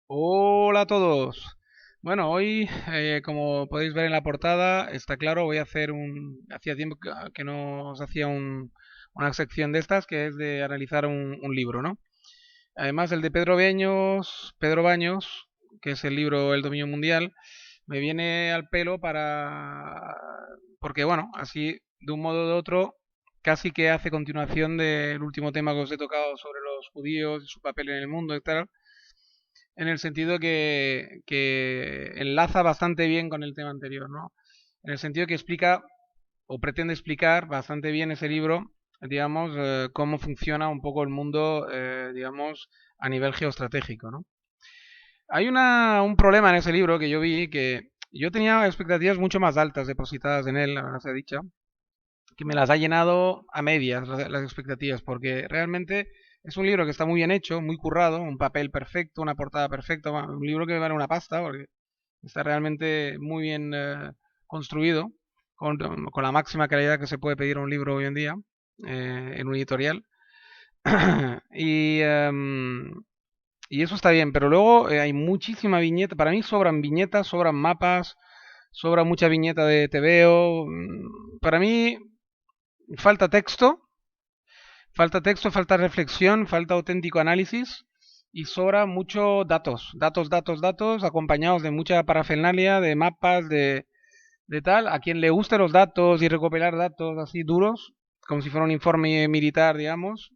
Hola a todos. Bueno, hoy, como podéis ver en la portada, está claro, voy a hacer Hacía tiempo que no os hacía una sección de estas, que es de analizar un libro, ¿no? Además, el de Pedro Baños, que es el libro El dominio mundial, me viene al pelo porque, bueno, así, de un modo u otro, casi que hace continuación del último tema que os he tocado sobre los judíos y su papel en el mundo, etc., en el sentido que enlaza bastante bien con el tema anterior, ¿no? En el sentido que explica o pretende explicar bastante bien ese libro, digamos, cómo funciona un poco el mundo, digamos, a nivel geoestratégico, ¿no? Hay un problema en ese libro que yo vi, que yo tenía expectativas mucho más altas depositadas en él, la verdad sea dicha, que me las ha llenado a medias las expectativas, porque realmente es un libro que está muy bien hecho, muy currado, un papel perfecto, una portada perfecta, un libro que vale una pasta, porque está realmente muy bien construido, con la máxima calidad que se puede pedir a un libro hoy en día, en un editorial. y, y eso está bien, pero luego hay muchísima viñeta. Para mí sobran viñetas, sobran mapas, sobra mucha viñeta de TVO. Para mí falta texto, falta reflexión, falta auténtico análisis y sobra mucho datos, acompañados de mucha parafernalia, de mapas, de tal. A quien le gusten los datos y recopilar datos así duros, como si fuera un informe militar, digamos,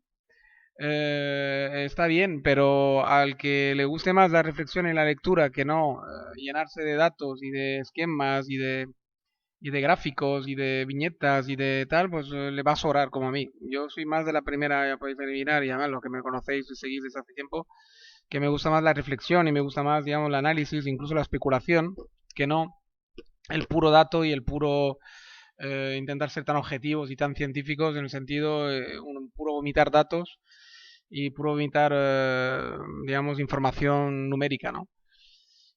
está bien, pero al que le guste más la reflexión y la lectura que no llenarse de datos y de esquemas y de gráficos y de viñetas y de tal, pues le va a sobrar como a mí. Yo soy más de la primera, ya podéis adivinar, y además los que me conocéis y seguís desde hace tiempo, que me gusta más la reflexión y me gusta más, digamos, el análisis, incluso la especulación, que no el puro dato y el puro intentar ser tan objetivos y tan científicos en el sentido un puro vomitar datos y puro vomitar, digamos, información numérica, ¿no?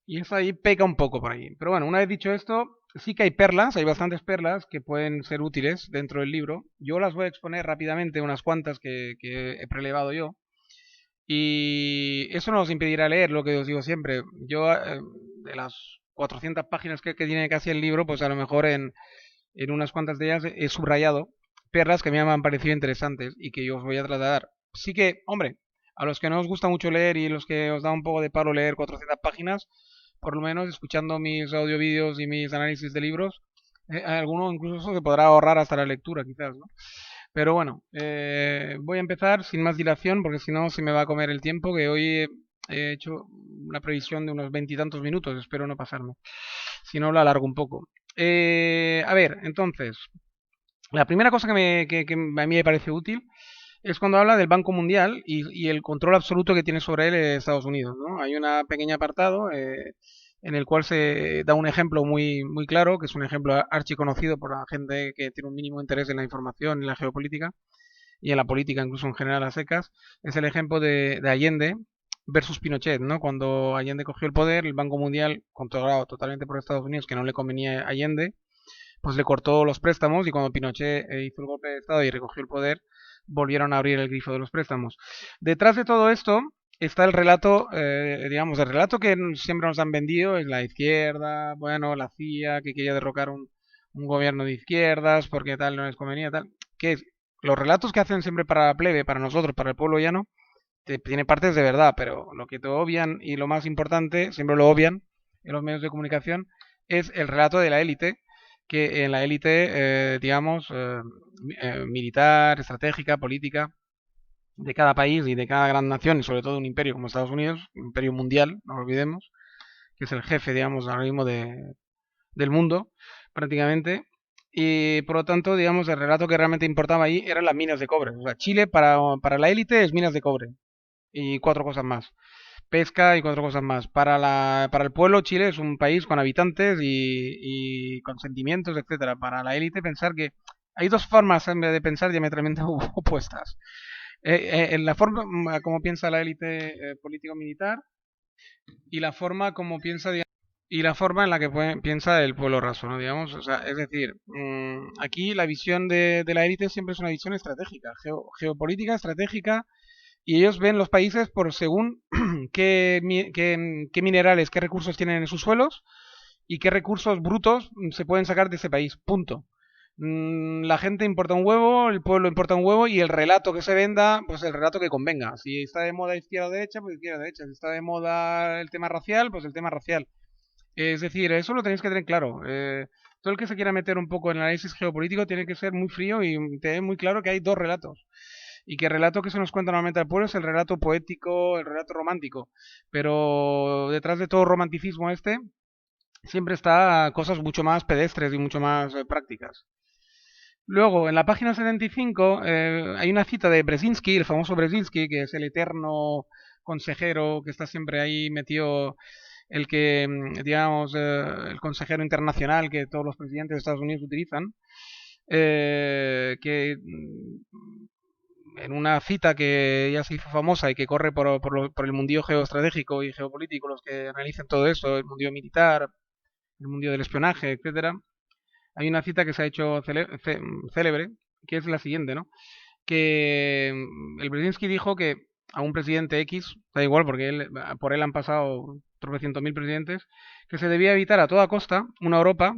Y eso ahí peca un poco por ahí. Pero bueno, una vez dicho esto, sí que hay perlas, hay bastantes perlas que pueden ser útiles dentro del libro. Yo las voy a exponer rápidamente, unas cuantas que he prelevado yo. Y eso no os impedirá leer lo que os digo siempre. Yo, de las 400 páginas que tiene casi el libro, pues a lo mejor en unas cuantas de ellas he subrayado perlas que a mí me han parecido interesantes y que yo os voy a trasladar. Sí que, hombre, a los que no os gusta mucho leer y los que os da un poco de palo leer 400 páginas, por lo menos escuchando mis audiovídeos y mis análisis de libros, alguno incluso se podrá ahorrar hasta la lectura, quizás, ¿no? Pero bueno, voy a empezar sin más dilación, porque si no se me va a comer el tiempo, que hoy he hecho una previsión de unos veintitantos minutos, espero no pasarme. Si no, lo alargo un poco. A ver, entonces, la primera cosa que a mí me parece útil es cuando habla del Banco Mundial y el control absoluto que tiene sobre él Estados Unidos, ¿no? Hay un pequeño apartado en el cual se da un ejemplo muy, muy claro, que es un ejemplo archiconocido por la gente que tiene un mínimo interés en la información y la geopolítica y en la política incluso en general a secas. Es el ejemplo de Allende versus Pinochet, ¿no? Cuando Allende cogió el poder, el Banco Mundial, controlado totalmente por Estados Unidos, que no le convenía a Allende, pues le cortó los préstamos y cuando Pinochet hizo el golpe de Estado y recogió el poder, volvieron a abrir el grifo de los préstamos. Detrás de todo esto está el relato, digamos, el relato que siempre nos han vendido, es la izquierda, bueno, la CIA, que quería derrocar un gobierno de izquierdas porque tal no les convenía, tal, que es, los relatos que hacen siempre para la plebe, para nosotros, para el pueblo llano, tiene partes de verdad, pero lo que te obvian y lo más importante, siempre lo obvian en los medios de comunicación, es el relato de la élite, que en la élite, digamos, militar, estratégica, política, de cada país y de cada gran nación, y sobre todo un imperio como Estados Unidos, un imperio mundial, no lo olvidemos, que es el jefe, digamos, ahora mismo del mundo, prácticamente. Y por lo tanto, digamos, el relato que realmente importaba ahí eran las minas de cobre. O sea, Chile para la élite es minas de cobre y cuatro cosas más. Pesca y cuatro cosas más. Para el pueblo, Chile es un país con habitantes y con sentimientos, etcétera. Para la élite, pensar que hay dos formas de pensar diametralmente opuestas. En la forma como piensa la élite político-militar y la forma como piensa, y la forma en la que piensa el pueblo raso, ¿no? Digamos, o sea, es decir, aquí la visión de la élite siempre es una visión estratégica, geopolítica, estratégica, y ellos ven los países por según qué minerales, qué recursos tienen en sus suelos y qué recursos brutos se pueden sacar de ese país. Punto. La gente importa un huevo, el pueblo importa un huevo y el relato que se venda, pues el relato que convenga. Si está de moda izquierda o derecha, pues izquierda o derecha. Si está de moda el tema racial, pues el tema racial. Es decir, eso lo tenéis que tener claro. Todo el que se quiera meter un poco en el análisis geopolítico tiene que ser muy frío y tener muy claro que hay dos relatos. Y que el relato que se nos cuenta normalmente al pueblo es el relato poético, el relato romántico. Pero detrás de todo romanticismo este, siempre está cosas mucho más pedestres y mucho más prácticas. Luego, en la página 75 hay una cita de Brzezinski, el famoso Brzezinski, que es el eterno consejero que está siempre ahí metido, el que, digamos, el consejero internacional que todos los presidentes de Estados Unidos utilizan, que en una cita que ya se hizo famosa y que corre por el mundillo geoestratégico y geopolítico, los que analizan todo esto, el mundillo militar, el mundillo del espionaje, etcétera, hay una cita que se ha hecho célebre, que es la siguiente, ¿no? Que el Brzezinski dijo que a un presidente X, da igual porque por él han pasado tropecientos mil presidentes, que se debía evitar a toda costa una Europa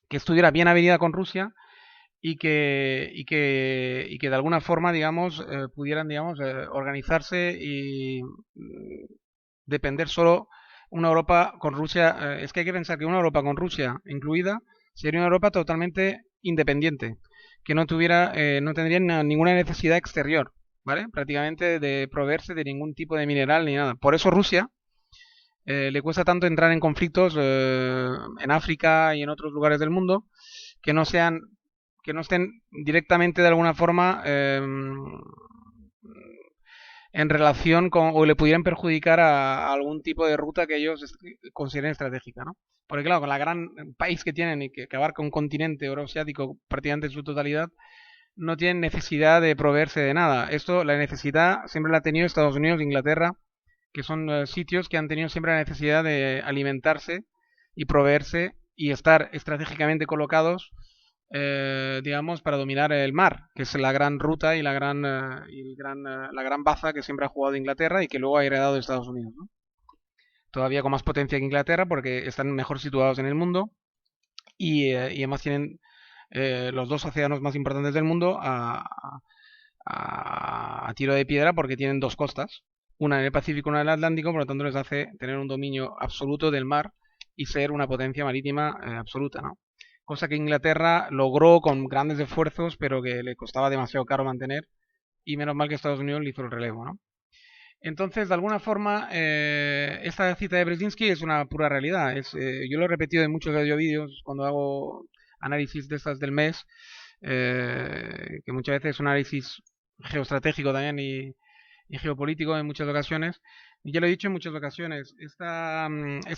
que estuviera bien avenida con Rusia y que de alguna forma, digamos, pudieran, digamos, organizarse y depender solo una Europa con Rusia. Es que hay que pensar que una Europa con Rusia incluida sería una Europa totalmente independiente, que no tuviera, no tendría ninguna necesidad exterior, ¿vale? Prácticamente de proveerse de ningún tipo de mineral ni nada. Por eso Rusia le cuesta tanto entrar en conflictos en África y en otros lugares del mundo que no sean, que no estén directamente de alguna forma en relación con o le pudieran perjudicar a algún tipo de ruta que ellos consideren estratégica, ¿no? Porque claro, con la gran país que tienen y que abarca un continente euroasiático prácticamente en su totalidad, no tienen necesidad de proveerse de nada. Esto, la necesidad siempre la ha tenido Estados Unidos e Inglaterra, que son sitios que han tenido siempre la necesidad de alimentarse y proveerse y estar estratégicamente colocados, digamos, para dominar el mar, que es la gran ruta y la gran baza que siempre ha jugado Inglaterra y que luego ha heredado de Estados Unidos, ¿no? Todavía con más potencia que Inglaterra porque están mejor situados en el mundo y además tienen los dos océanos más importantes del mundo a tiro de piedra porque tienen dos costas, una en el Pacífico y una en el Atlántico, por lo tanto les hace tener un dominio absoluto del mar y ser una potencia marítima absoluta, ¿no? Cosa que Inglaterra logró con grandes esfuerzos, pero que le costaba demasiado caro mantener, y menos mal que Estados Unidos le hizo el relevo, ¿no? Entonces, de alguna forma, esta cita de Brzezinski es una pura realidad. Yo lo he repetido en muchos vídeos cuando hago análisis de estas del mes, que muchas veces es un análisis geoestratégico también y geopolítico en muchas ocasiones. Y ya lo he dicho en muchas ocasiones, esta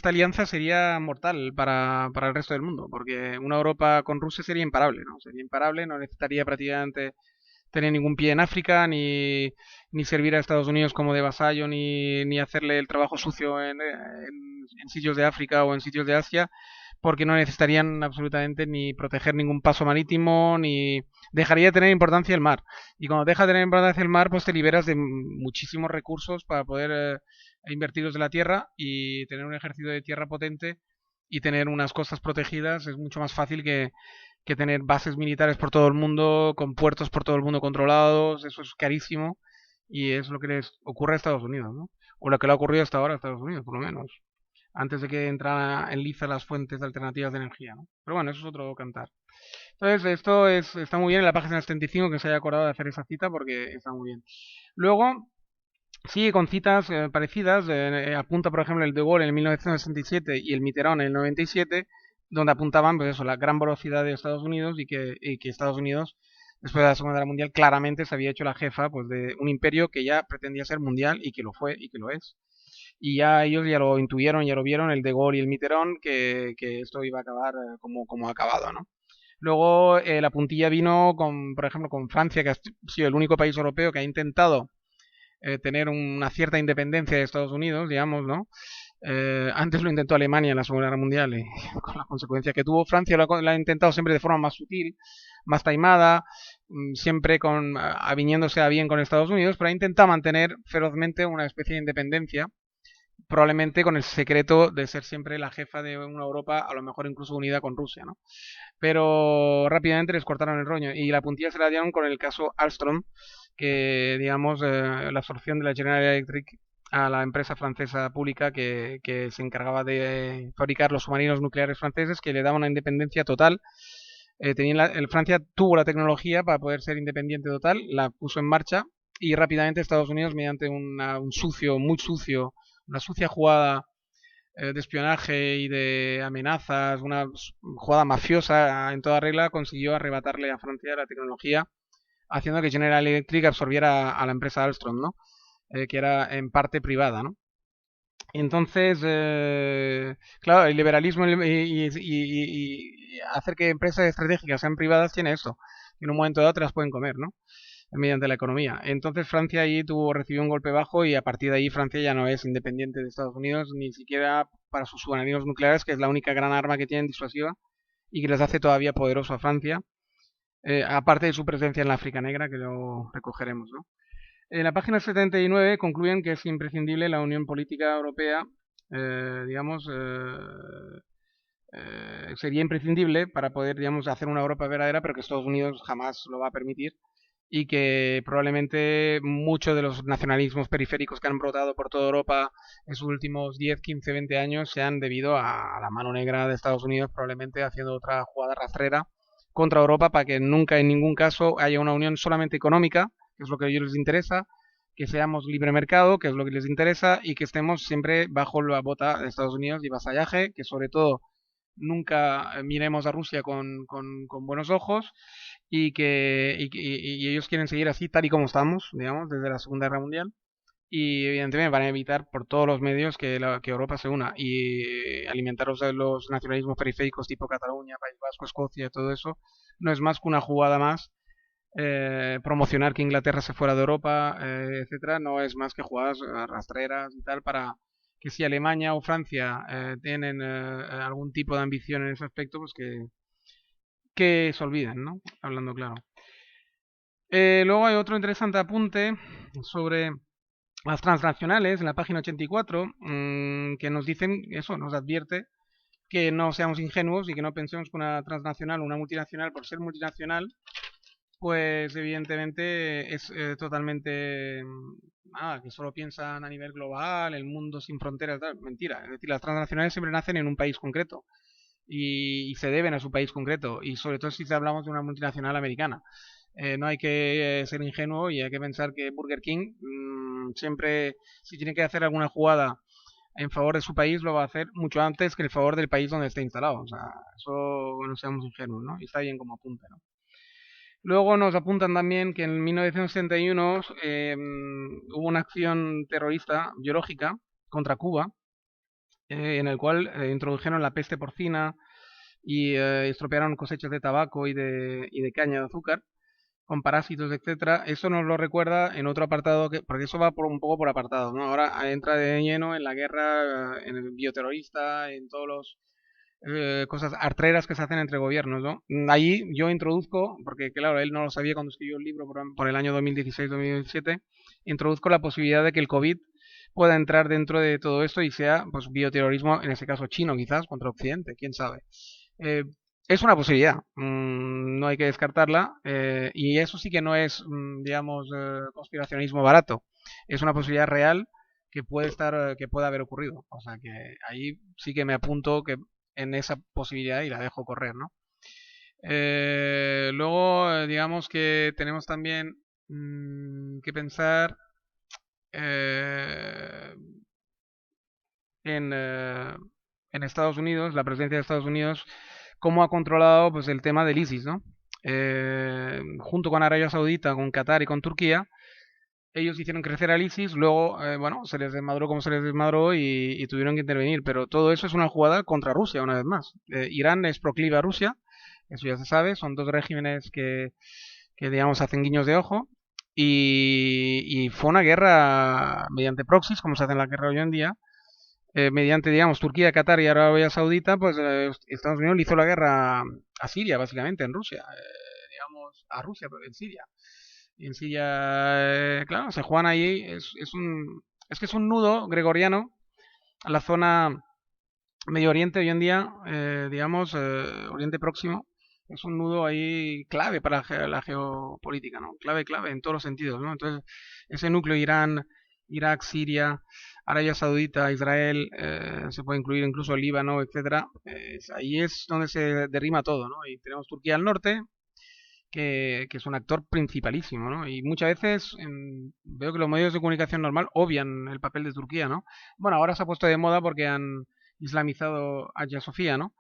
alianza sería mortal para el resto del mundo, porque una Europa con Rusia sería imparable, ¿no? Sería imparable, no necesitaría prácticamente tener ningún pie en África, ni servir a Estados Unidos como de vasallo, ni hacerle el trabajo sucio en sitios de África o en sitios de Asia, porque no necesitarían absolutamente ni proteger ningún paso marítimo, ni dejaría de tener importancia el mar. Y cuando deja de tener importancia el mar, pues te liberas de muchísimos recursos para poder invertirlos de la tierra y tener un ejército de tierra potente y tener unas costas protegidas. Es mucho más fácil que tener bases militares por todo el mundo, con puertos por todo el mundo controlados. Eso es carísimo y es lo que les ocurre a Estados Unidos, ¿no? O lo que le ha ocurrido hasta ahora a Estados Unidos, por lo menos, antes de que entrara en liza las fuentes alternativas de energía, ¿no? Pero bueno, eso es otro cantar. Entonces, está muy bien en la página 75 que se haya acordado de hacer esa cita porque está muy bien. Luego, sigue con citas parecidas. Apunta, por ejemplo, el De Gaulle en 1967 y el Mitterrand en el 97, donde apuntaban, pues eso, la gran velocidad de Estados Unidos y que Estados Unidos, después de la Segunda Guerra Mundial, claramente se había hecho la jefa pues, de un imperio que ya pretendía ser mundial y que lo fue y que lo es. Y ya ellos ya lo intuyeron, ya lo vieron, el De Gaulle y el Mitterrand, que esto iba a acabar como ha acabado, ¿no? Luego la puntilla vino, por ejemplo, con Francia, que ha sido el único país europeo que ha intentado tener una cierta independencia de Estados Unidos, digamos, ¿no? Antes lo intentó Alemania en la Segunda Guerra Mundial, y con la consecuencia que tuvo. Francia lo ha intentado siempre de forma más sutil, más taimada, siempre aviniéndose a bien con Estados Unidos, pero ha intentado mantener ferozmente una especie de independencia, probablemente con el secreto de ser siempre la jefa de una Europa, a lo mejor incluso unida con Rusia, ¿no? Pero rápidamente les cortaron el rollo y la puntilla se la dieron con el caso Alstom, que digamos la absorción de la General Electric a la empresa francesa pública que se encargaba de fabricar los submarinos nucleares franceses, que le daba una independencia total. Francia tuvo la tecnología para poder ser independiente total, la puso en marcha y rápidamente Estados Unidos, mediante un sucio, muy sucio, una sucia jugada de espionaje y de amenazas, una jugada mafiosa en toda regla, consiguió arrebatarle a Francia la tecnología, haciendo que General Electric absorbiera a la empresa Alstom, ¿no? Que era en parte privada, ¿no? Entonces, claro, el liberalismo y hacer que empresas estratégicas sean privadas tiene eso. En un momento dado te las pueden comer, ¿no? Mediante la economía. Entonces Francia ahí recibió un golpe bajo y a partir de ahí Francia ya no es independiente de Estados Unidos, ni siquiera para sus submarinos nucleares, que es la única gran arma que tienen disuasiva y que les hace todavía poderoso a Francia, aparte de su presencia en la África Negra, que lo recogeremos, ¿no? En la página 79 concluyen que es imprescindible la unión política europea, digamos, sería imprescindible para poder, digamos, hacer una Europa verdadera, pero que Estados Unidos jamás lo va a permitir y que probablemente muchos de los nacionalismos periféricos que han brotado por toda Europa en sus últimos 10, 15, 20 años sean debido a la mano negra de Estados Unidos, probablemente haciendo otra jugada rastrera contra Europa para que nunca en ningún caso haya una unión solamente económica, que es lo que a ellos les interesa, que seamos libre mercado, que es lo que les interesa, y que estemos siempre bajo la bota de Estados Unidos y vasallaje, que sobre todo nunca miremos a Rusia con buenos ojos y ellos quieren seguir así tal y como estamos, digamos, desde la Segunda Guerra Mundial. Y evidentemente van a evitar por todos los medios que Europa se una y alimentar los nacionalismos periféricos tipo Cataluña, País Vasco, Escocia, todo eso. No es más que una jugada más. Promocionar que Inglaterra se fuera de Europa, etcétera, no es más que jugadas rastreras y tal para que si Alemania o Francia tienen algún tipo de ambición en ese aspecto, pues que se olviden, ¿no? Hablando claro. Luego hay otro interesante apunte sobre las transnacionales en la página 84, que nos dicen eso, nos advierte que no seamos ingenuos y que no pensemos que una transnacional o una multinacional, por ser multinacional, pues evidentemente es totalmente que solo piensan a nivel global, el mundo sin fronteras, tal. Mentira. Es decir, las transnacionales siempre nacen en un país concreto y se deben a su país concreto, y sobre todo si hablamos de una multinacional americana. No hay que ser ingenuo y hay que pensar que Burger King siempre, si tiene que hacer alguna jugada en favor de su país, lo va a hacer mucho antes que el favor del país donde esté instalado. O sea, eso no seamos ingenuos, ¿no? Y está bien como apunte, ¿no? Luego nos apuntan también que en 1961 hubo una acción terrorista biológica contra Cuba, en el cual introdujeron la peste porcina y estropearon cosechas de tabaco y de caña de azúcar con parásitos, etcétera. Eso nos lo recuerda en otro apartado, porque eso va un poco por apartados, ¿no? Ahora entra de lleno en la guerra, en el bioterrorista, en todos los cosas artreras que se hacen entre gobiernos, ¿no? Allí yo introduzco, porque claro, él no lo sabía cuando escribió el libro por el año 2016-2017, introduzco la posibilidad de que el COVID pueda entrar dentro de todo esto y sea pues bioterrorismo, en ese caso chino quizás, contra Occidente, quién sabe. Eh, es una posibilidad, no hay que descartarla, y eso sí que no es, digamos, conspiracionismo barato, es una posibilidad real que puede estar, que puede haber ocurrido. O sea que ahí sí que me apunto que en esa posibilidad y la dejo correr, ¿no? Luego, digamos que tenemos también que pensar eh, en, eh, en Estados Unidos, la presencia de Estados Unidos, cómo ha controlado pues el tema del ISIS, ¿no? Junto con Arabia Saudita, con Qatar y con Turquía, ellos hicieron crecer al ISIS, luego, bueno, se les desmadró como se les desmadró y tuvieron que intervenir, pero todo eso es una jugada contra Rusia, una vez más. Irán es proclive a Rusia, eso ya se sabe, son dos regímenes que digamos, hacen guiños de ojo, y fue una guerra mediante proxies, como se hace en la guerra hoy en día, mediante, digamos, Turquía, Qatar y Arabia Saudita, pues Estados Unidos le hizo la guerra a Siria, básicamente, en Rusia, digamos, a Rusia, pero en Siria. Y en Siria, claro, se juegan ahí, es que es un nudo gregoriano a la zona Medio Oriente hoy en día, digamos, Oriente Próximo, es un nudo ahí clave para la geopolítica, ¿no? Clave, clave en todos los sentidos, ¿no? Entonces, ese núcleo Irán, Irak, Siria, Arabia Saudita, Israel, se puede incluir incluso Líbano, etcétera. Ahí es donde se derrima todo, ¿no? Y tenemos Turquía al norte, que es un actor principalísimo, ¿no? Y muchas veces veo que los medios de comunicación normal obvian el papel de Turquía, ¿no? Bueno, ahora se ha puesto de moda porque han islamizado Hagia Sofía, ¿no?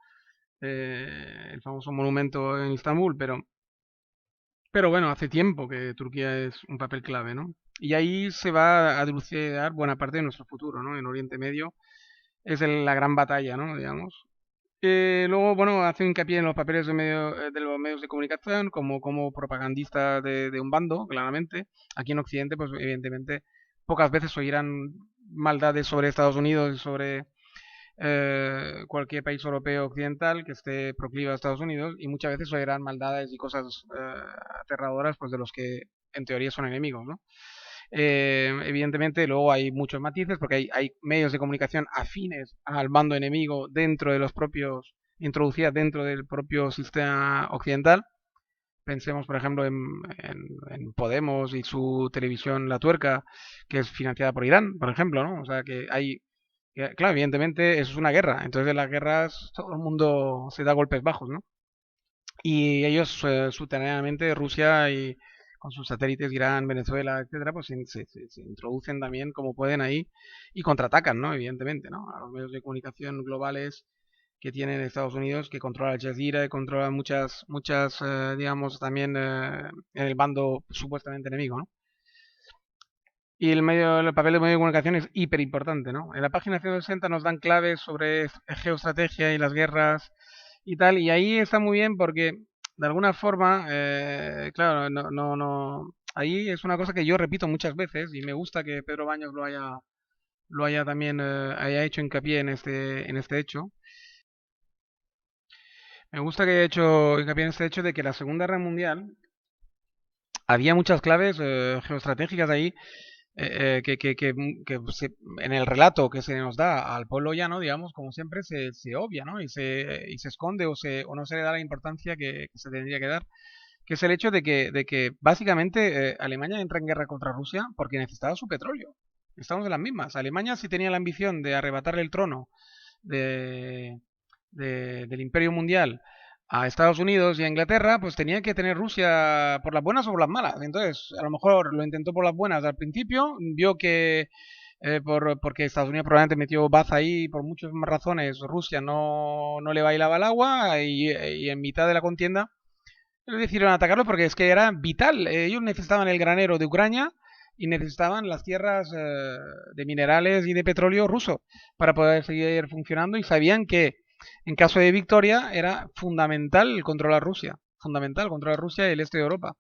El famoso monumento en Estambul, pero bueno, hace tiempo que Turquía es un papel clave, ¿no? Y ahí se va a dilucidar buena parte de nuestro futuro, ¿no? En Oriente Medio es la gran batalla, ¿no? Digamos. Luego, bueno, hace hincapié en los papeles de los medios de comunicación como propagandista de un bando, claramente. Aquí en Occidente, pues evidentemente, pocas veces oirán maldades sobre Estados Unidos y sobre cualquier país europeo occidental que esté proclive a Estados Unidos, y muchas veces oirán maldades y cosas aterradoras, pues de los que en teoría son enemigos, ¿no? Evidentemente luego hay muchos matices porque hay medios de comunicación afines al bando enemigo dentro de los propios, introducidas dentro del propio sistema occidental. Pensemos, por ejemplo, en Podemos y su televisión La Tuerca, que es financiada por Irán, por ejemplo, ¿no? O sea que claro, evidentemente eso es una guerra, entonces en las guerras todo el mundo se da golpes bajos, ¿no? Y ellos subterráneamente, Rusia y con sus satélites, Irán, Venezuela, etcétera, pues se introducen también como pueden ahí y contraatacan, ¿no? Evidentemente, ¿no? A los medios de comunicación globales que tienen Estados Unidos, que controla Al Jazeera y controla muchas, digamos, también en el bando supuestamente enemigo, ¿no? Y el papel del medio de comunicación es hiper importante, ¿no? En la página 160 nos dan claves sobre geoestrategia y las guerras y tal, y ahí está muy bien porque de alguna forma, claro, ahí es una cosa que yo repito muchas veces y me gusta que Pedro Baños lo haya también, haya hecho hincapié en este hecho. Me gusta que haya hecho hincapié en este hecho de que la Segunda Guerra Mundial había muchas claves geoestratégicas ahí en el relato que se nos da al pueblo llano, digamos, como siempre, se obvia, ¿no? Y se esconde o no se le da la importancia que se tendría que dar, que es el hecho de que básicamente Alemania entra en guerra contra Rusia porque necesitaba su petróleo. Estamos en las mismas. Alemania sí tenía la ambición de arrebatarle el trono de, del Imperio Mundial a Estados Unidos y a Inglaterra, pues tenía que tener Rusia por las buenas o por las malas. Entonces, a lo mejor lo intentó por las buenas al principio, vio que porque Estados Unidos probablemente metió baza ahí por muchas más razones, Rusia no le bailaba el agua y en mitad de la contienda decidieron atacarlo porque es que era vital. Ellos necesitaban el granero de Ucrania y necesitaban las tierras de minerales y de petróleo ruso para poder seguir funcionando y sabían que en caso de victoria era fundamental controlar Rusia, fundamental controlar Rusia y el este de Europa.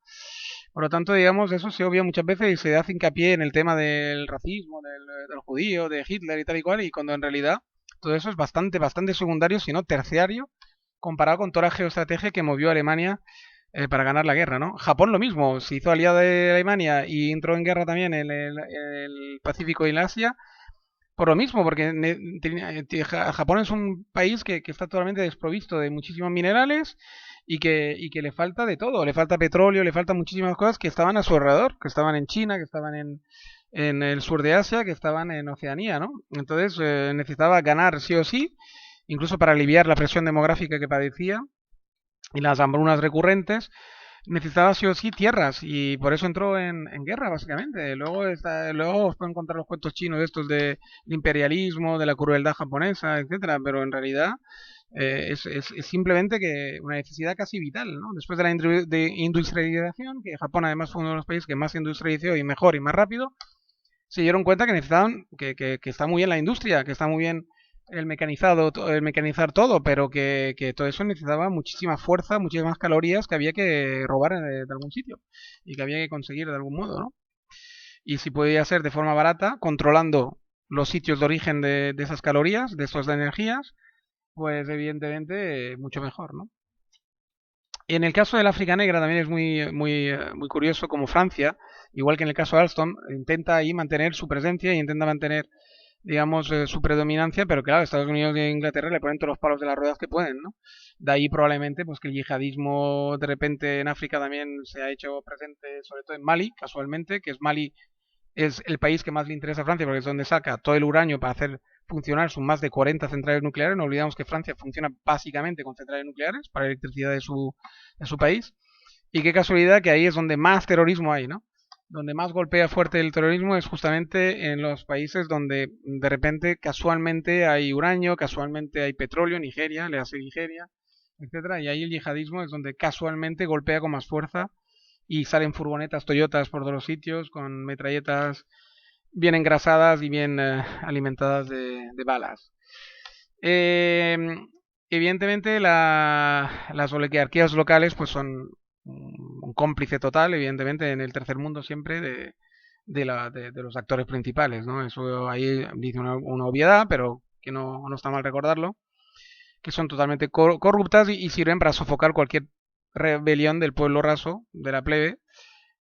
Por lo tanto, digamos, eso se obvia muchas veces y se hace hincapié en el tema del racismo, del judío, de Hitler y tal y cual, y cuando en realidad todo eso es bastante, bastante secundario, si no terciario, comparado con toda la geoestrategia que movió a Alemania para ganar la guerra, ¿no? Japón lo mismo, se hizo aliado de Alemania y entró en guerra también en el Pacífico y en Asia, por lo mismo, porque Japón es un país que está totalmente desprovisto de muchísimos minerales y que le falta de todo, le falta petróleo, le faltan muchísimas cosas que estaban a su alrededor, que estaban en China, que estaban en el sur de Asia, que estaban en Oceanía, ¿no? Entonces necesitaba ganar sí o sí, incluso para aliviar la presión demográfica que padecía y las hambrunas recurrentes, necesitaba sí o sí tierras y por eso entró en guerra básicamente. Luego os pueden contar los cuentos chinos estos del imperialismo, de la crueldad japonesa, etcétera, pero en realidad es simplemente que una necesidad casi vital, ¿no? Después de la industrialización, que Japón además fue uno de los países que más industrializó y mejor y más rápido, se dieron cuenta que necesitaban, que está muy bien la industria, que está muy bien el mecanizar todo, pero que todo eso necesitaba muchísima fuerza, muchísimas calorías que había que robar de algún sitio y que había que conseguir de algún modo, ¿no? y si podía ser de forma barata, controlando los sitios de origen de esas calorías, de esas energías, pues evidentemente mucho mejor, ¿no? En el caso del África Negra también es muy curioso como Francia, igual que en el caso de Alstom, intenta ahí mantener su presencia y intenta mantener, digamos, su predominancia, pero claro, Estados Unidos e Inglaterra le ponen todos los palos de las ruedas que pueden, ¿no? De ahí probablemente pues que el yihadismo de repente en África también se ha hecho presente, sobre todo en Mali, casualmente, que es Mali es el país que más le interesa a Francia porque es donde saca todo el uranio para hacer funcionar sus más de 40 centrales nucleares. No olvidamos que Francia funciona básicamente con centrales nucleares para la electricidad de su país. Y qué casualidad que ahí es donde más terrorismo hay, ¿no? Donde más golpea fuerte el terrorismo es justamente en los países donde de repente casualmente hay uranio, casualmente hay petróleo, Nigeria, le hace Nigeria, etcétera, y ahí el yihadismo es donde casualmente golpea con más fuerza y salen furgonetas Toyotas por todos los sitios con metralletas bien engrasadas y bien alimentadas de balas. Eh, Evidentemente las oligarquías locales pues son un cómplice total, evidentemente, en el tercer mundo siempre de los actores principales, ¿no? Eso ahí dice una obviedad, pero que no está mal recordarlo, que son totalmente corruptas y sirven para sofocar cualquier rebelión del pueblo raso, de la plebe,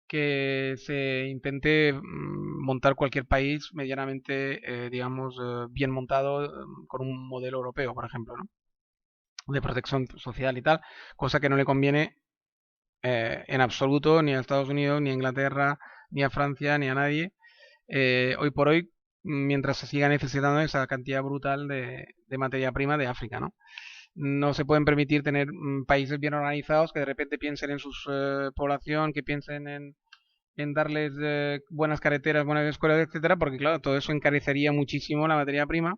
que se intente montar cualquier país medianamente, digamos, bien montado con un modelo europeo, por ejemplo, ¿no? De protección social y tal, cosa que no le conviene en absoluto ni a Estados Unidos, ni a Inglaterra, ni a Francia, ni a nadie, hoy por hoy, mientras se siga necesitando esa cantidad brutal de materia prima de África, ¿no? No se pueden permitir tener países bien organizados que de repente piensen en su población, que piensen en darles buenas carreteras, buenas escuelas, etcétera, porque claro, todo eso encarecería muchísimo la materia prima.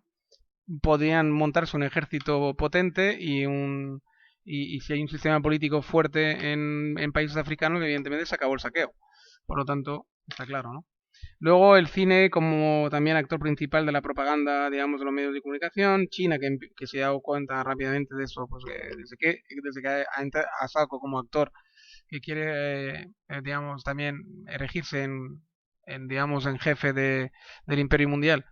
Podrían montarse un ejército potente y si hay un sistema político fuerte en países africanos, evidentemente se acabó el saqueo. Por lo tanto, está claro, ¿no? Luego el cine como también actor principal de la propaganda, digamos, de los medios de comunicación. China, que se ha dado cuenta rápidamente de eso, pues desde que ha entrado a saco como actor, que quiere, digamos, también erigirse digamos, en jefe del imperio mundial,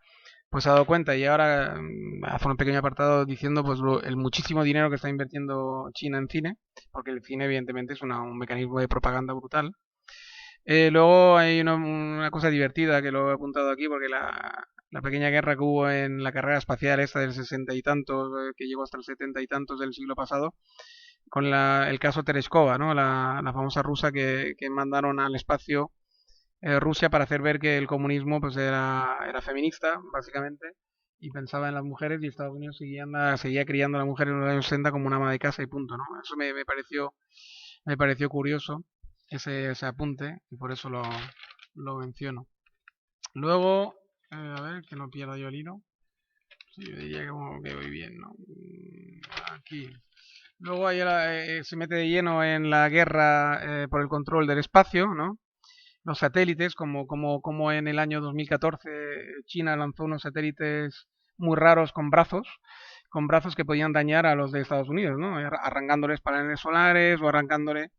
pues se ha dado cuenta y ahora hace un pequeño apartado diciendo pues el muchísimo dinero que está invirtiendo China en cine, porque el cine evidentemente es un mecanismo de propaganda brutal. Luego hay una cosa divertida que lo he apuntado aquí, porque la pequeña guerra que hubo en la carrera espacial esta del 60 y tantos, que llegó hasta el 70 y tantos del siglo pasado, con el caso Tereskova, ¿no? La famosa rusa que mandaron al espacio Rusia para hacer ver que el comunismo pues era feminista, básicamente, y pensaba en las mujeres y Estados Unidos seguía criando a la mujer en los años 60 como una ama de casa y punto, ¿no? Eso me pareció curioso, ese apunte, y por eso lo menciono. Luego, a ver, que no pierda yo el hilo. Sí, yo diría que voy bien, ¿no? Aquí. Luego ahí se mete de lleno en la guerra por el control del espacio, ¿no? Los satélites, como en el año 2014 China lanzó unos satélites muy raros con brazos que podían dañar a los de Estados Unidos, ¿no? Arrancándoles paneles solares o arrancándole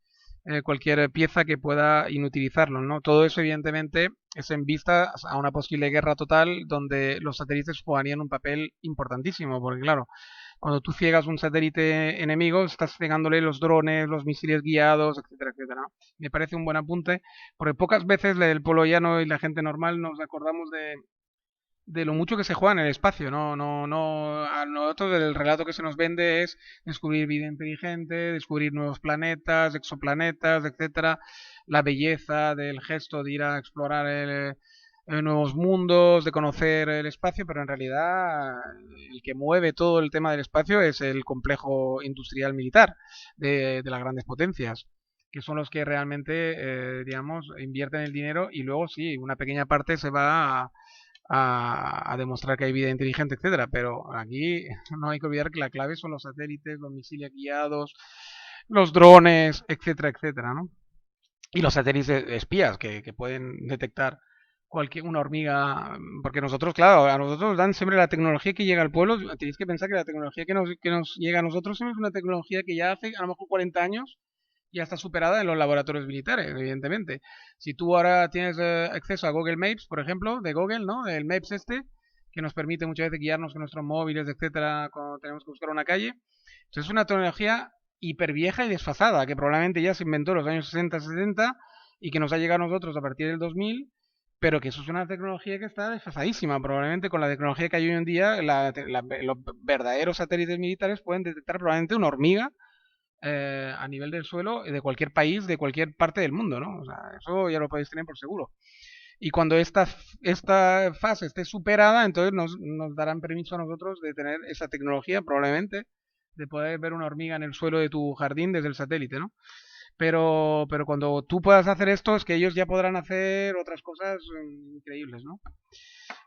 cualquier pieza que pueda inutilizarlos, ¿no? Todo eso evidentemente es en vista a una posible guerra total donde los satélites jugarían un papel importantísimo, porque claro, cuando tú ciegas un satélite enemigo, estás cegándole los drones, los misiles guiados, etcétera, etcétera, ¿no? Me parece un buen apunte, porque pocas veces el pueblo llano y la gente normal nos acordamos de lo mucho que se juega en el espacio, no, a nosotros el relato que se nos vende es descubrir vida inteligente, descubrir nuevos planetas, exoplanetas, etcétera, la belleza del gesto de ir a explorar nuevos mundos, de conocer el espacio, pero en realidad el que mueve todo el tema del espacio es el complejo industrial militar de las grandes potencias, que son los que realmente, digamos, invierten el dinero y luego sí, una pequeña parte se va a demostrar que hay vida inteligente, etcétera. Pero aquí no hay que olvidar que la clave son los satélites, los misiles guiados, los drones, etcétera, etcétera, ¿no? Y los satélites espías que pueden detectar una hormiga, porque nosotros, claro, a nosotros nos dan siempre la tecnología que llega al pueblo. Tenéis que pensar que la tecnología que nos llega a nosotros es una tecnología que ya hace a lo mejor 40 años ya está superada en los laboratorios militares, evidentemente. Si tú ahora tienes acceso a Google Maps, por ejemplo, de Google, ¿no? El Maps este, que nos permite muchas veces guiarnos con nuestros móviles, etcétera, cuando tenemos que buscar una calle. Entonces es una tecnología hiper vieja y desfasada, que probablemente ya se inventó en los años 60, 70 y que nos ha llegado a nosotros a partir del 2000, pero que eso es una tecnología que está desfasadísima. Probablemente con la tecnología que hay hoy en día, los verdaderos satélites militares pueden detectar probablemente una hormiga a nivel del suelo de cualquier país, de cualquier parte del mundo, ¿no? O sea, eso ya lo podéis tener por seguro. Y cuando esta fase esté superada, entonces nos darán permiso a nosotros de tener esa tecnología, probablemente, de poder ver una hormiga en el suelo de tu jardín desde el satélite, ¿no? Pero cuando tú puedas hacer esto, es que ellos ya podrán hacer otras cosas increíbles, ¿no?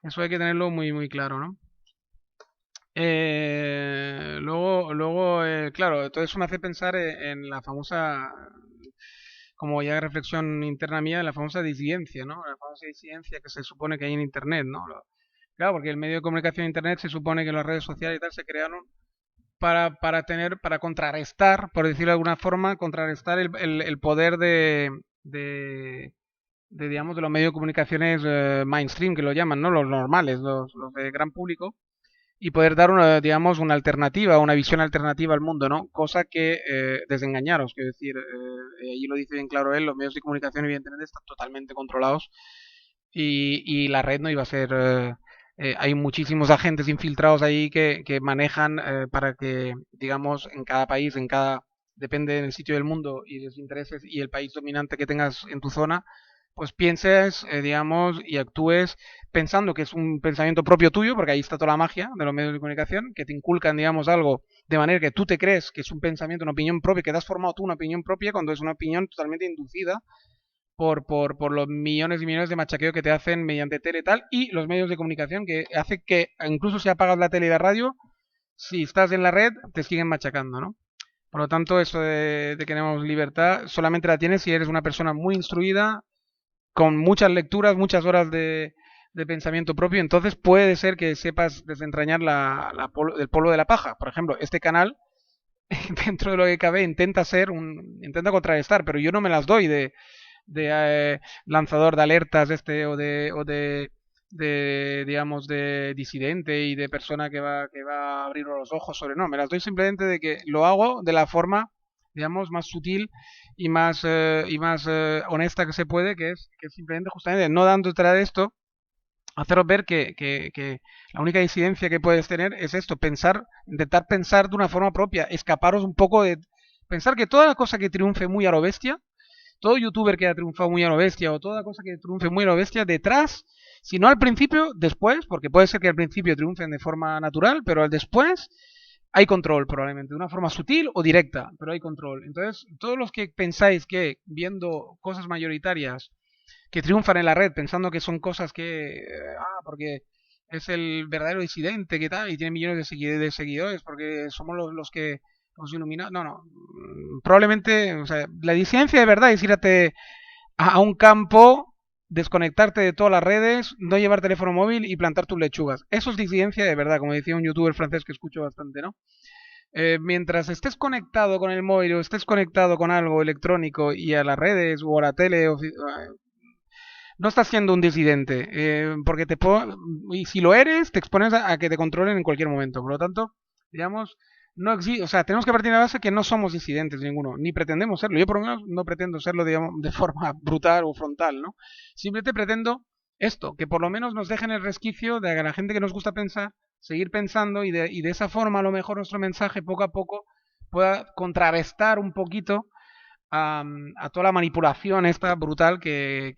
Eso hay que tenerlo muy, muy claro, ¿no? Claro, todo eso me hace pensar en la famosa, como ya reflexión interna mía, la famosa disidencia, ¿no? La famosa disidencia que se supone que hay en Internet, ¿no? Claro, porque el medio de comunicación de Internet se supone que las redes sociales y tal se crearon para contrarrestar, por decirlo de alguna forma, contrarrestar el poder digamos, de los medios de comunicaciones mainstream, que lo llaman, ¿no? Los normales, los de gran público, y poder dar una, digamos, una alternativa, una visión alternativa al mundo, ¿no? Cosa que desengañaros, quiero decir, allí lo dice bien claro él, los medios de comunicación evidentemente están totalmente controlados y la red no iba a ser... hay muchísimos agentes infiltrados ahí que manejan para que, digamos, en cada país, depende del sitio del mundo y de los intereses y el país dominante que tengas en tu zona, pues pienses, digamos, y actúes pensando que es un pensamiento propio tuyo, porque ahí está toda la magia de los medios de comunicación, que te inculcan, digamos, algo de manera que tú te crees que es un pensamiento, una opinión propia, que te has formado tú una opinión propia cuando es una opinión totalmente inducida por los millones y millones de machaqueo que te hacen mediante tele y tal, y los medios de comunicación que hace que incluso si apagas la tele y la radio, si estás en la red, te siguen machacando, ¿no? Por lo tanto, eso de que tenemos libertad solamente la tienes si eres una persona muy instruida, con muchas lecturas, muchas horas de pensamiento propio, entonces puede ser que sepas desentrañar el polvo de la paja. Por ejemplo, este canal, dentro de lo que cabe, intenta contrarrestar, pero yo no me las doy de lanzador de alertas digamos de disidente y de persona que va a abrir los ojos sobre, no, me las doy simplemente de que lo hago de la forma, digamos, más sutil y más honesta que se puede, que es simplemente justamente no dando detrás de esto, haceros ver que la única disidencia que puedes tener es esto, intentar pensar de una forma propia, escaparos un poco de pensar que toda la cosa que triunfe muy a lo bestia, todo youtuber que haya triunfado muy a lo bestia o toda cosa que triunfe muy a lo bestia, detrás, si no al principio, después, porque puede ser que al principio triunfen de forma natural, pero al después hay control probablemente, de una forma sutil o directa, pero hay control. Entonces, todos los que pensáis que viendo cosas mayoritarias que triunfan en la red, pensando que son cosas porque es el verdadero disidente que tal y tiene millones de seguidores, porque somos los que los iluminados. No, no. Probablemente, o sea, la disidencia de verdad es irte a un campo, desconectarte de todas las redes, no llevar teléfono móvil y plantar tus lechugas. Eso es disidencia de verdad, como decía un youtuber francés que escucho bastante, ¿no? Mientras estés conectado con el móvil o estés conectado con algo electrónico y a las redes o a la tele, no estás siendo un disidente, porque y si lo eres, te expones a que te controlen en cualquier momento. Por lo tanto, digamos, no existe, o sea, tenemos que partir de la base que no somos disidentes ninguno, ni pretendemos serlo. Yo por lo menos no pretendo serlo, digamos, de forma brutal o frontal, ¿no? Simplemente pretendo esto, que por lo menos nos dejen el resquicio de a la gente que nos gusta pensar, seguir pensando y de esa forma a lo mejor nuestro mensaje poco a poco pueda contrarrestar un poquito a toda la manipulación esta brutal que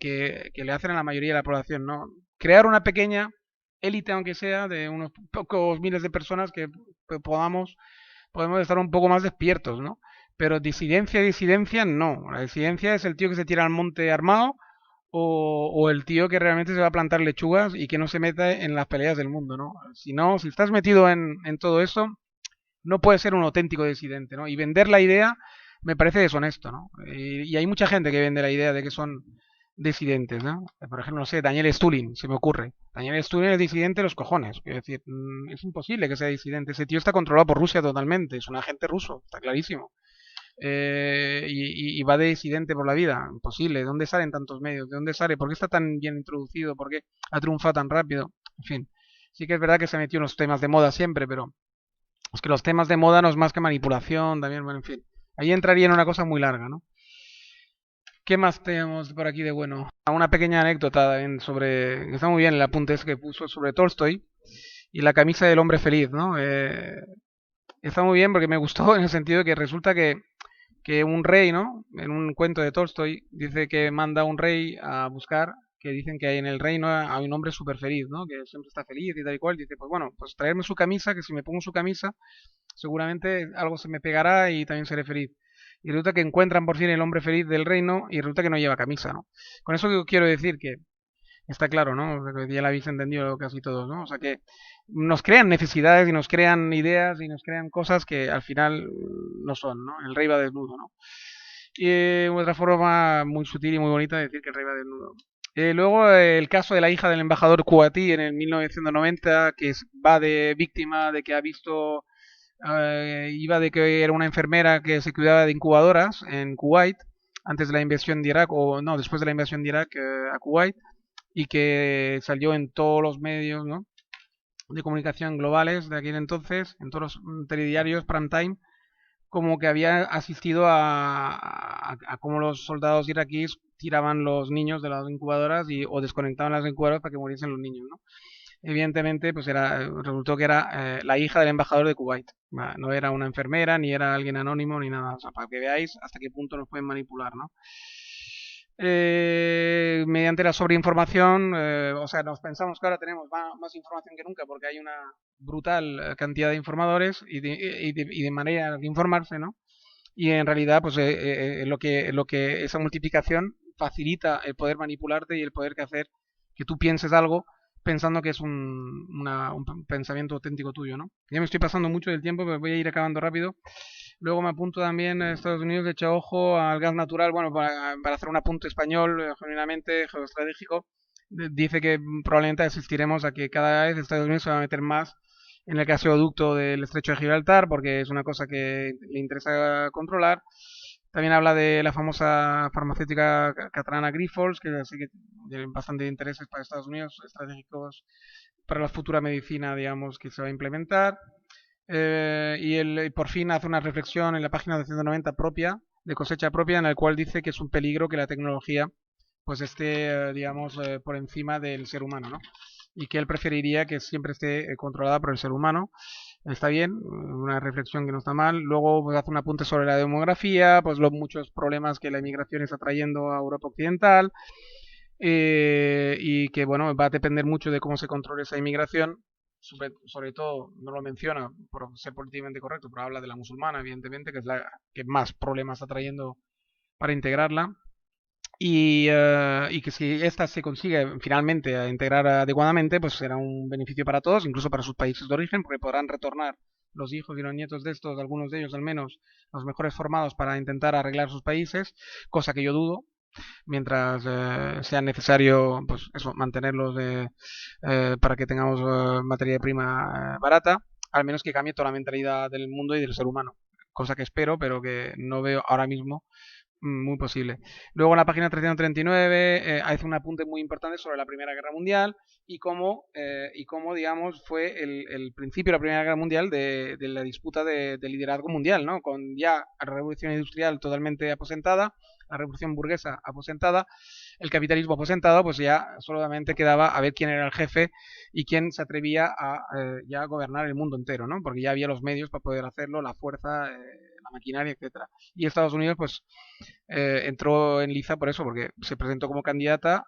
le hacen a la mayoría de la población, ¿no? Crear una pequeña élite, aunque sea, de unos pocos miles de personas que podemos estar un poco más despiertos, ¿no? Pero disidencia, no. La disidencia es el tío que se tira al monte armado o el tío que realmente se va a plantar lechugas y que no se meta en las peleas del mundo, ¿no? Si no, si estás metido en todo eso, no puedes ser un auténtico disidente, ¿no? Y vender la idea me parece deshonesto, ¿no? Y hay mucha gente que vende la idea de que son disidentes, ¿no? Por ejemplo, no sé, Daniel Stulin, se me ocurre. Daniel Stulin es disidente de los cojones. Quiero decir, es imposible que sea disidente. Ese tío está controlado por Rusia totalmente. Es un agente ruso, está clarísimo. y va de disidente por la vida. Imposible. ¿De dónde salen tantos medios? ¿De dónde sale? ¿Por qué está tan bien introducido? ¿Por qué ha triunfado tan rápido? En fin, sí que es verdad que se metió en los temas de moda siempre, pero es que los temas de moda no es más que manipulación también, bueno, en fin. Ahí entraría en una cosa muy larga, ¿no? ¿Qué más tenemos por aquí de bueno? Una pequeña anécdota sobre... Está muy bien el apunte ese que puso sobre Tolstoy y la camisa del hombre feliz, ¿no? Está muy bien porque me gustó en el sentido de que resulta que un rey, ¿no? En un cuento de Tolstoy dice que manda a un rey a buscar, que dicen que en el reino hay un hombre súper feliz, ¿no? Que siempre está feliz y tal y cual. Dice, pues bueno, pues traerme su camisa, que si me pongo su camisa, seguramente algo se me pegará y también seré feliz. Y resulta que encuentran por fin el hombre feliz del reino y resulta que no lleva camisa, ¿no? Con eso quiero decir que está claro, ¿no? Ya lo habéis entendido casi todos, ¿no? O sea que nos crean necesidades y nos crean ideas y nos crean cosas que al final no son, ¿no? El rey va desnudo, ¿no? Y otra forma muy sutil y muy bonita de decir que el rey va desnudo. Luego el caso de la hija del embajador kuwaití en el 1990, que va de víctima de que ha visto, iba de que era una enfermera que se cuidaba de incubadoras en Kuwait, antes de la invasión de Irak, o no, después de la invasión de Irak a Kuwait, y que salió en todos los medios, ¿no?, de comunicación globales de aquel entonces, en todos los telediarios prime time, como que había asistido a cómo los soldados iraquíes tiraban los niños de las incubadoras o desconectaban las incubadoras para que muriesen los niños, ¿no? Evidentemente, pues resultó que era la hija del embajador de Kuwait. No era una enfermera, ni era alguien anónimo, ni nada. O sea, para que veáis hasta qué punto nos pueden manipular, ¿no? Mediante la sobreinformación, o sea, nos pensamos que ahora tenemos más información que nunca porque hay una brutal cantidad de informadores y de manera de informarse, ¿no? Y en realidad, pues lo que esa multiplicación facilita el poder manipularte y el poder que hacer que tú pienses algo pensando que es un pensamiento auténtico tuyo, ¿no? Ya me estoy pasando mucho del tiempo, pero voy a ir acabando rápido. Luego me apunto también a Estados Unidos, de hecho, ojo al gas natural, bueno, para hacer un apunte español, genuinamente geoestratégico, dice que probablemente asistiremos a que cada vez Estados Unidos se va a meter más en el gasoducto del estrecho de Gibraltar, porque es una cosa que le interesa controlar. También habla de la famosa farmacéutica catalana Grifols, que sí que tiene bastante intereses para Estados Unidos, estratégicos para la futura medicina, digamos, que se va a implementar. Y por fin hace una reflexión en la página de 190 propia, de cosecha propia, en la cual dice que es un peligro que la tecnología pues esté, digamos, por encima del ser humano, ¿no? Y que él preferiría que siempre esté controlada por el ser humano. Está bien, una reflexión que no está mal. Luego pues, hace un apunte sobre la demografía, pues los muchos problemas que la inmigración está trayendo a Europa Occidental, y que bueno, va a depender mucho de cómo se controle esa inmigración. Sobre todo, no lo menciona por ser políticamente correcto, pero habla de la musulmana, evidentemente, que es la que más problemas está trayendo para integrarla. Y que si esta se consigue finalmente a integrar adecuadamente, pues será un beneficio para todos, incluso para sus países de origen, porque podrán retornar los hijos y los nietos de estos, algunos de ellos al menos, los mejores formados para intentar arreglar sus países, cosa que yo dudo, mientras sea necesario, pues eso, mantenerlos para que tengamos materia prima barata, al menos que cambie toda la mentalidad del mundo y del ser humano, cosa que espero, pero que no veo ahora mismo muy posible. Luego en la página 339 hace un apunte muy importante sobre la Primera Guerra Mundial y cómo digamos, fue el principio de la Primera Guerra Mundial de la disputa de liderazgo mundial, ¿no? Con ya la revolución industrial totalmente aposentada, la revolución burguesa aposentada, el capitalismo aposentado, pues ya solamente quedaba a ver quién era el jefe y quién se atrevía a ya gobernar el mundo entero, ¿no? Porque ya había los medios para poder hacerlo, la fuerza, la maquinaria, etcétera. Y Estados Unidos, pues entró en liza por eso, porque se presentó como candidata,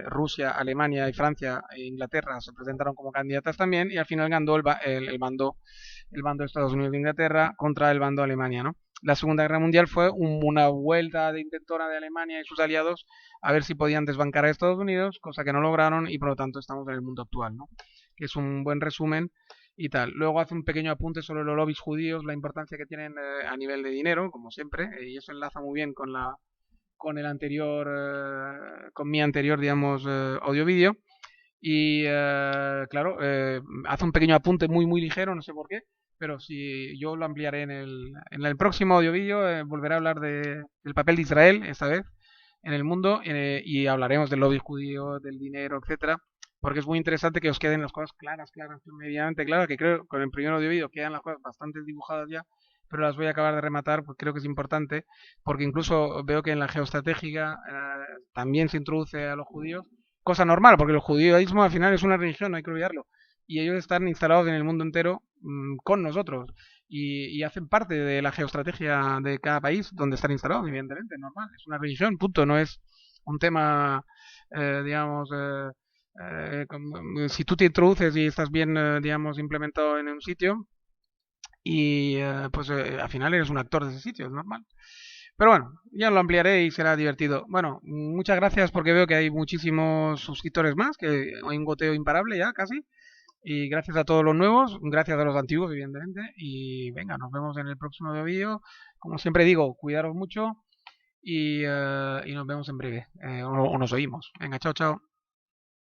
Rusia, Alemania y Francia e Inglaterra se presentaron como candidatas también, y al final ganó el bando de Estados Unidos e Inglaterra contra el bando de Alemania, ¿no? La Segunda Guerra Mundial fue una vuelta de intentona de Alemania y sus aliados a ver si podían desbancar a Estados Unidos, cosa que no lograron, y por lo tanto estamos en el mundo actual, ¿no? Que es un buen resumen y tal. Luego hace un pequeño apunte sobre los lobbies judíos, la importancia que tienen a nivel de dinero, como siempre, y eso enlaza muy bien con mi anterior, digamos, audio-vídeo. Y claro, hace un pequeño apunte muy, muy ligero, no sé por qué, pero si yo lo ampliaré en el próximo audio-vídeo, volveré a hablar del papel de Israel, esta vez, en el mundo, y hablaremos del lobby judío, del dinero, etcétera, porque es muy interesante que os queden las cosas claras, claras, medianamente claras, que creo que con el primer audio-vídeo quedan las cosas bastante dibujadas ya, pero las voy a acabar de rematar porque creo que es importante, porque incluso veo que en la geoestratégica también se introduce a los judíos, cosa normal, porque el judaísmo al final es una religión, no hay que olvidarlo, y ellos están instalados en el mundo entero con nosotros y hacen parte de la geoestrategia de cada país donde están instalados, evidentemente, normal, es una religión, punto, no es un tema, digamos, si tú te introduces y estás bien, digamos, implementado en un sitio y pues al final eres un actor de ese sitio, es normal. Pero bueno, ya lo ampliaré y será divertido. Bueno, muchas gracias porque veo que hay muchísimos suscriptores más, que hay un goteo imparable ya casi. Y gracias a todos los nuevos, gracias a los antiguos, evidentemente. Y venga, nos vemos en el próximo vídeo. Como siempre digo, cuidaros mucho y nos vemos en breve. O nos oímos. Venga, chao, chao.